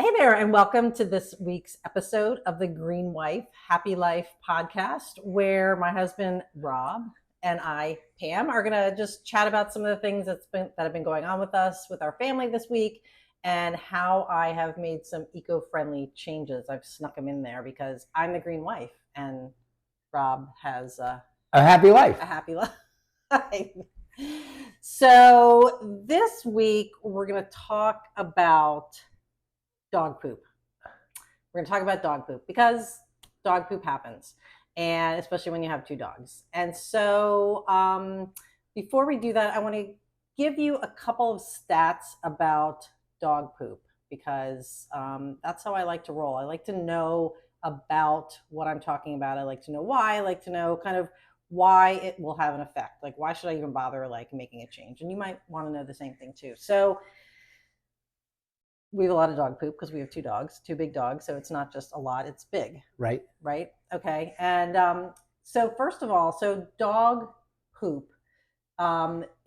Hey there, and welcome to this week's episode of the Green Wife Happy Life podcast, where my husband Rob and I, Pam, are going to just chat about some of the things that have been going on with us, with our family this week, and how I have made some eco-friendly changes. I've snuck them in there because I'm the Green Wife, and Rob has a happy life. A happy life. So this week we're going to talk about dog poop. We're going to talk about dog poop because dog poop happens, and especially when you have two dogs. And so before we do that, I want to give you a couple of stats about dog poop because that's how I like to roll. I like to know about what I'm talking about. I like to know why. I like to know kind of why it will have an effect. Like, why should I even bother making a change? And you might want to know the same thing too. So we have a lot of dog poop because we have two big dogs. So it's not just a lot, it's big. Right. Okay. And so first of all, so dog poop,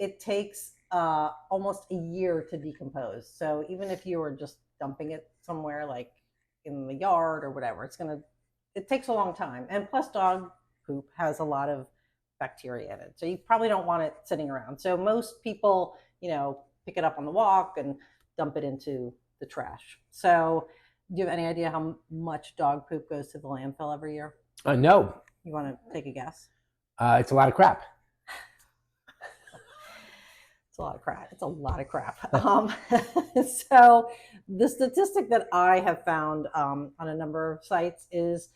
it takes almost a year to decompose. So even if you were just dumping it somewhere like in the yard or whatever, it takes a long time. And plus dog poop has a lot of bacteria in it. So you probably don't want it sitting around. So most people, pick it up on the walk and dump it into the trash. So do you have any idea how much dog poop goes to the landfill every year? No. You want to take a guess? It's a lot of crap. It's a lot of crap. So the statistic that I have found on a number of sites is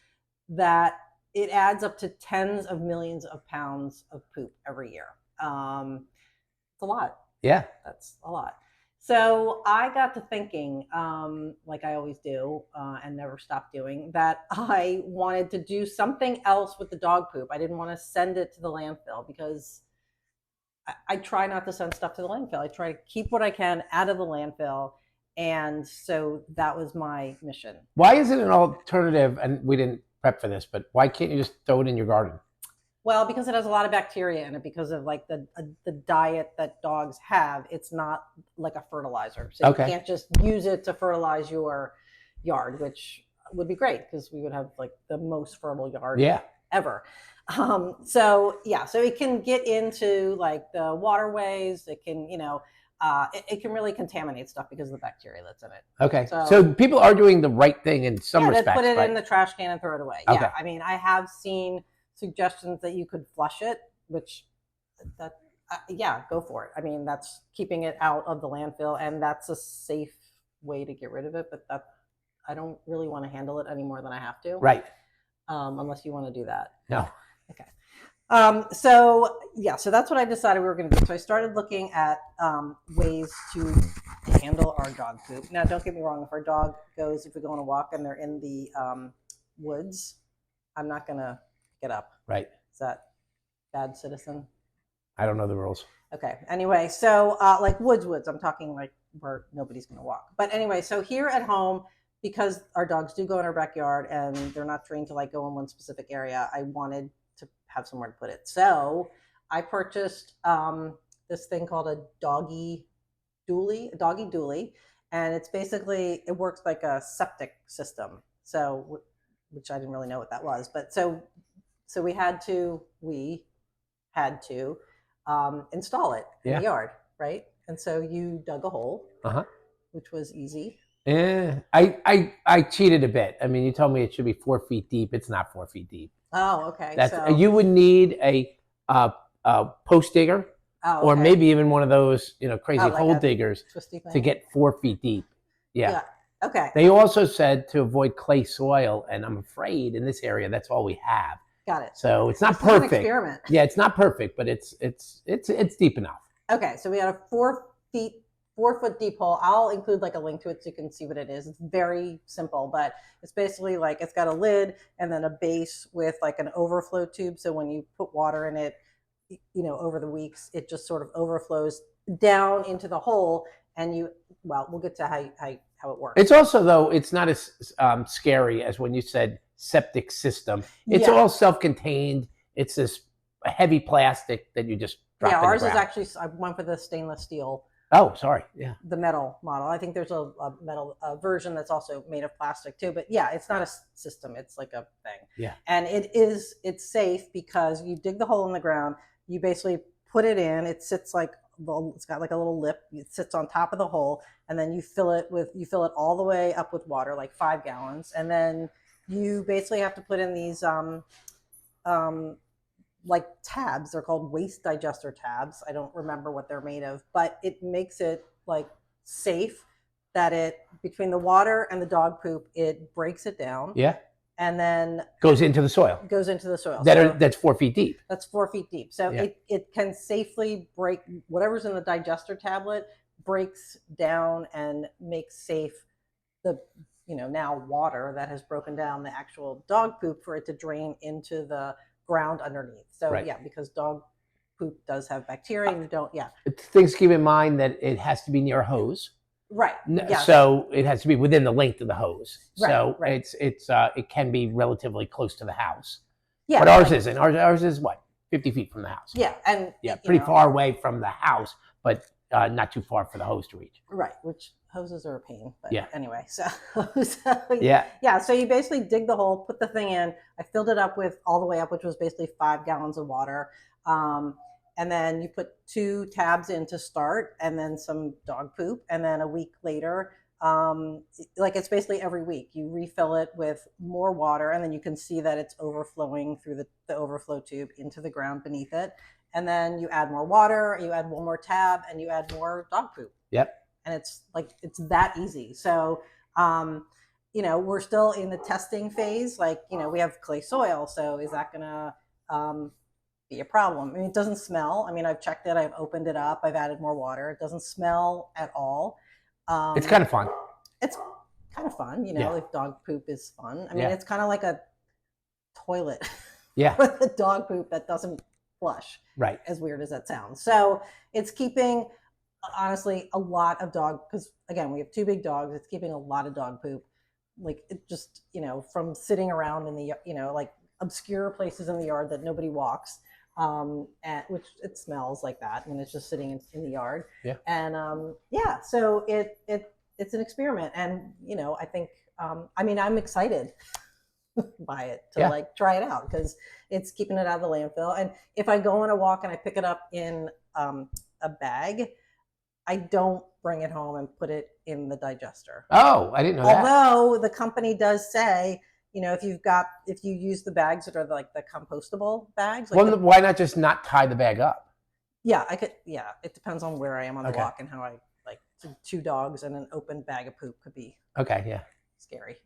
that it adds up to tens of millions of pounds of poop every year. It's a lot. Yeah. That's a lot. So I got to thinking, like I always do, and never stop doing, that I wanted to do something else with the dog poop. I didn't want to send it to the landfill because I try not to send stuff to the landfill. I try to keep what I can out of the landfill. And so that was my mission. Why is it an alternative? And we didn't prep for this, but why can't you just throw it in your garden? Well, because it has a lot of bacteria in it, because of like the diet that dogs have. It's not like a fertilizer. So Okay. You can't just use it to fertilize your yard, which would be great because we would have like the most fertile yard ever. So it can get into like the waterways. It can, it can really contaminate stuff because of the bacteria that's in it. Okay. So people are doing the right thing in some respects. Yeah, put it in the trash can and throw it away. Okay. Yeah, I mean, I have seen suggestions that you could flush it, which go for it. I mean, that's keeping it out of the landfill, and that's a safe way to get rid of it. But I don't really want to handle it any more than I have to. Right. Unless you want to do that. No. Okay. So that's what I decided we were going to do. So I started looking at ways to handle our dog poop. Now, don't get me wrong. If we go on a walk and they're in the woods, I'm not going to get up. Right. Is that bad citizen? I don't know the rules. Okay. Anyway, so like woods, I'm talking like where nobody's going to walk. But anyway, so here at home, because our dogs do go in our backyard and they're not trained to like go in one specific area, I wanted to have somewhere to put it. So I purchased this thing called a doggy dually. And it's basically, it works like a septic system. So, which I didn't really know what that was. But so we had to install it in the yard, right? And so you dug a hole, which was easy. Yeah, I cheated a bit. I mean, you told me it should be 4 feet deep. It's not 4 feet deep. Oh, okay. You would need a post digger, or maybe even one of those crazy hole diggers to get 4 feet deep. Yeah. Okay. They also said to avoid clay soil, and I'm afraid in this area that's all we have. Got it. So it's not perfect. An experiment. Yeah, it's not perfect, but it's deep enough. Okay, so we had a 4 foot deep hole. I'll include like a link to it so you can see what it is. It's very simple, but it's basically like it's got a lid and then a base with like an overflow tube. So when you put water in it, over the weeks, it just sort of overflows down into the hole. And we'll get to how it works. It's also, though, it's not as scary as when you said septic system. It's all self-contained. It's this heavy plastic that you just drop in the ground. Ours is actually, I went for the stainless steel Oh, sorry. Yeah. The metal model. I think there's a metal version that's also made of plastic too. But yeah, it's not a system. It's like a thing. Yeah. And it's safe because you dig the hole in the ground. You basically put it in. It sits like it's got like a little lip. It sits on top of the hole, and then you fill it all the way up with water, like 5 gallons, and then you basically have to put in these like tabs. They're called waste digester tabs. I don't remember what they're made of, but it makes it like safe that it between the water and the dog poop, it breaks it down. Yeah. And then goes into the soil. That's 4 feet deep. That's 4 feet deep. So yeah. it can safely break whatever's in the digester tablet, breaks down and makes safe the now water that has broken down the actual dog poop for it to drain into the ground underneath. So right. Yeah, because dog poop does have bacteria and you don't, yeah. Things keep in mind that it has to be near a hose. Right. Yes. So it has to be within the length of the hose. Right. So right. it can be relatively close to the house. Yeah. But ours isn't. Ours is what? 50 feet from the house. Yeah. And yeah, pretty far away from the house, but not too far for the hose to reach. Right. Which hoses are a pain. But yeah. Anyway, so yeah. Yeah. So you basically dig the hole, put the thing in. I filled it up with all the way up, which was basically 5 gallons of water. And then you put 2 tabs in to start, and then some dog poop. And then a week later, like it's basically every week, you refill it with more water, and then you can see that it's overflowing through the overflow tube into the ground beneath it. And then you add more water, you add one more tab, and you add more dog poop. Yep. And it's that easy. So, we're still in the testing phase. Like, we have clay soil. So is that going to be a problem? I mean, it doesn't smell. I mean, I've checked it. I've opened it up. I've added more water. It doesn't smell at all. It's kind of fun. It's kind of fun. Yeah. If dog poop is fun. I mean, yeah. It's kind of like a toilet. Yeah. With the dog poop that doesn't flush. Right. As weird as that sounds. So it's keeping, honestly, a lot of dog, because again, we have 2 big dogs. It's keeping a lot of dog poop. Like it just, from sitting around in the, like obscure places in the yard that nobody walks. And which it smells like that when it's just sitting in the yard. Yeah. And yeah, so it's an experiment, and I think I'm excited by it to like try it out because it's keeping it out of the landfill. And if I go on a walk and I pick it up in a bag, I don't bring it home and put it in the digester. Oh, I didn't know that. Although the company does say, if you use the bags that are like the compostable bags. Like why not just not tie the bag up? Yeah, I could. Yeah, it depends on where I am on the walk and how I like. 2 dogs and an open bag of poop could be scary.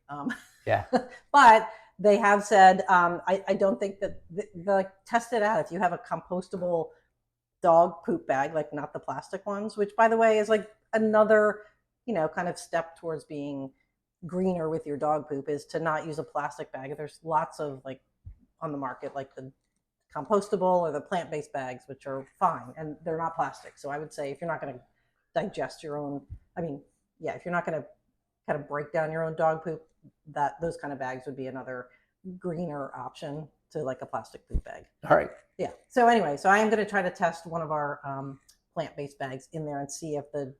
Yeah, but they have said I don't think that they test it out. If you have a compostable dog poop bag, like not the plastic ones, which by the way is like another kind of step towards being greener with your dog poop, is to not use a plastic bag. There's lots of like on the market, like the compostable or the plant-based bags, which are fine and they're not plastic. So I would say if you're not going to digest your own, if you're not going to kind of break down your own dog poop, those kind of bags would be another greener option to like a plastic poop bag. All right. Yeah. So anyway, I am going to try to test one of our plant-based bags in there and see if the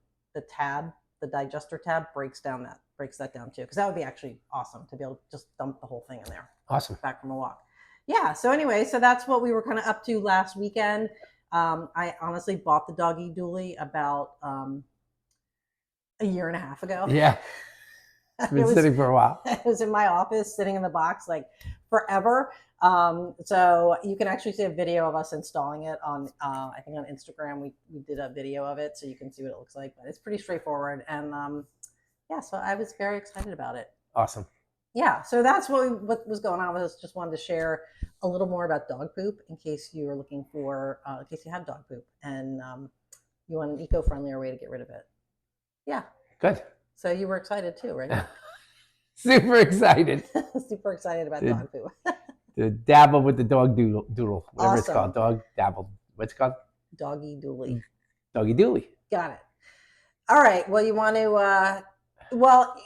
digester tab breaks that down too, because that would be actually awesome to be able to just dump the whole thing in there. Awesome. Back from a walk. Yeah. So anyway, that's what we were kind of up to last weekend. I honestly bought the doggy dually about a year and a half ago. Yeah. It's been sitting for a while. It was in my office sitting in the box like forever. So you can actually see a video of us installing it on, I think on Instagram, we did a video of it so you can see what it looks like, but it's pretty straightforward. And so I was very excited about it. Awesome. Yeah. So that's what was going on with us. Just wanted to share a little more about dog poop in case you were looking for, in case you have dog poop and you want an eco-friendlier way to get rid of it. Yeah. Good. So you were excited too, right? Super excited. Super excited about dog poop. To dabble with the dog doodle, whatever it's called. Awesome. Dog dabble. What's it called? Doggy dooley. Doggy dooley. Got it. All right. Well, you want to,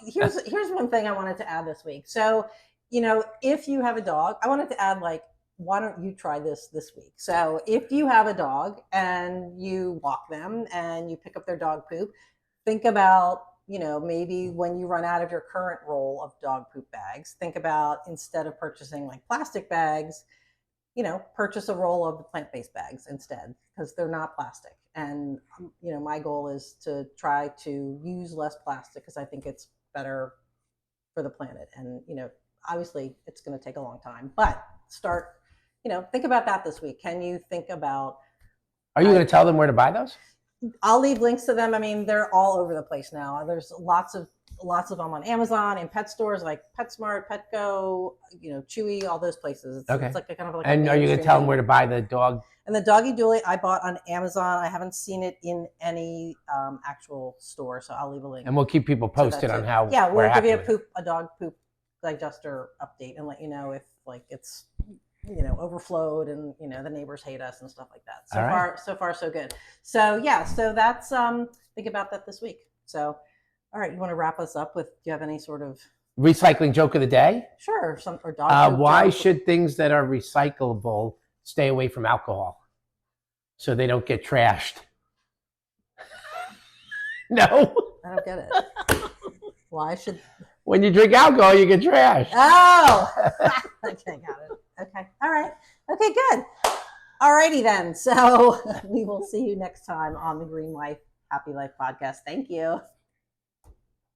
here's one thing I wanted to add this week. So, if you have a dog, I wanted to add like why don't you try this week? So if you have a dog and you walk them and you pick up their dog poop, think about, maybe when you run out of your current roll of dog poop bags, think about, instead of purchasing like plastic bags, purchase a roll of the plant-based bags instead, because they're not plastic. And, my goal is to try to use less plastic because I think it's better for the planet. And, obviously it's going to take a long time, but start, think about that this week. Can you think about, are you going to tell them where to buy those? I'll leave links to them. I mean, they're all over the place now. There's lots of them on Amazon and pet stores like PetSmart, Petco, Chewy, all those places. It's like a kind of like. And are you going to tell them where to buy the dog? And the doggy dooley I bought on Amazon. I haven't seen it in any actual store, so I'll leave a link. And we'll keep people posted on how. Yeah, we'll give you a dog poop digester update and let you know if like it's overflowed and the neighbors hate us and stuff like that. So far so good. So yeah, so that's think about that this week. So all right, you want to wrap us up with, do you have any sort of recycling joke of the day? Sure. Or dog why should things that are recyclable stay away from alcohol so they don't get trashed? No, I don't get it. Why should, when you drink alcohol you get trashed? Oh. Okay, got it. Okay. All right. Okay, good. All righty then. So we will see you next time on the Green Life Happy Life podcast. Thank you.